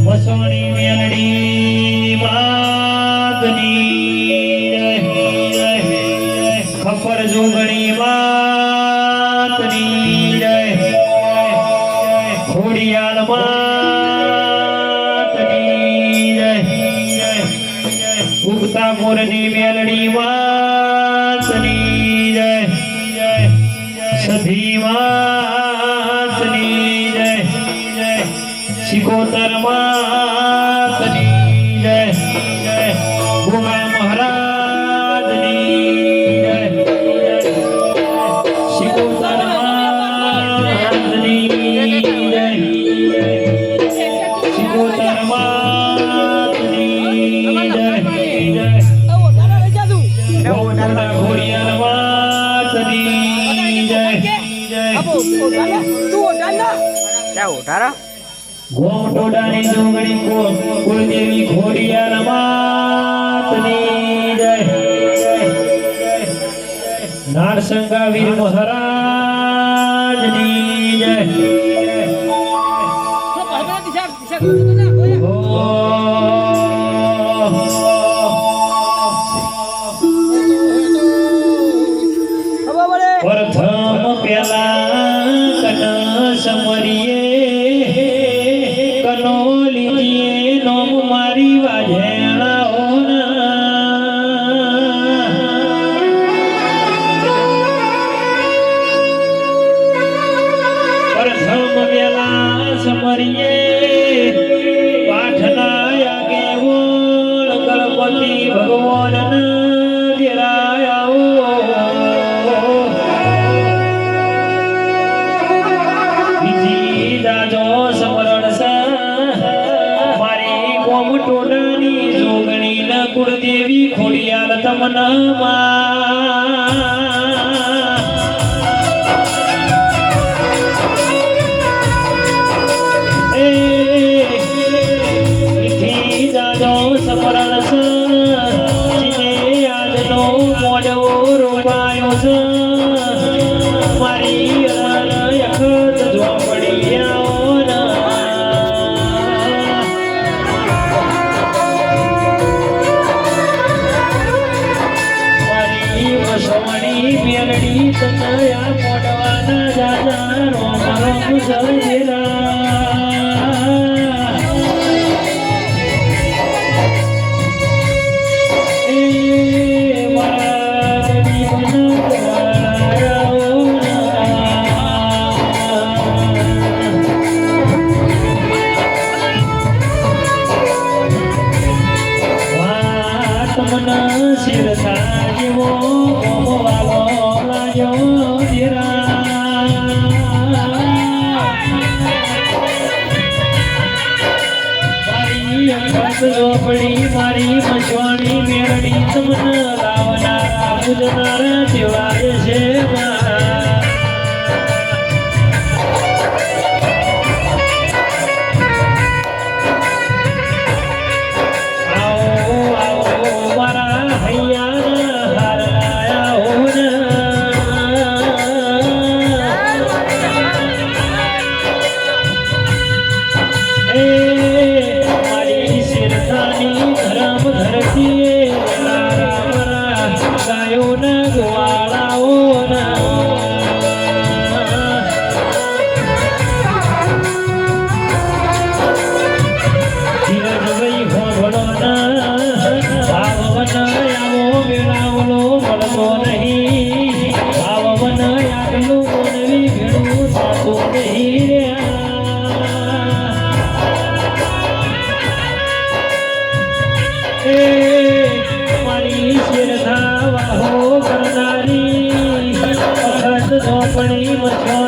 વસોણી મેલડી માતની ખપર જોગણી માતની ખોડિયાલ માતની ઉગતા મોરની મેલડી માતની સધી માતની શિકોતર માતની જય ગોગા મહારાજની જય શિકોતર માતની જય શિકોતર માતની જય ગોગા ઘોડિયાર માતની જય જય ગોમટોડાની ડુંગળી કુળદેવી ખોડિયાર માતની જય નારસંગા વીર મહારાજની જય પ્રથમ પેલા કન સમરીએ મારી વાજેણા પ્રથમ વેલા સમરીએ પાઠના આગેવણ ગણપતિ ભગવાન ટોડાની જોગણી ન કુળદેવી ખોડિયાર તમના જાજો સમરણ છે આજનો મોડવો રોપાયો છે મારી અખત ઝોપડી મેલડી તનયા મોડવાના જાજા રોમ રોમ શિર સાજીવો ઝોપડી મારી મસવાણી મેળડી તમને લાવનારા પૂજનારા દેવાય છે આવો આવો મારા હૈયા હારાયા હોન મારી શિરધા વાહો કરનારી અખંડ ઝોપડી મચો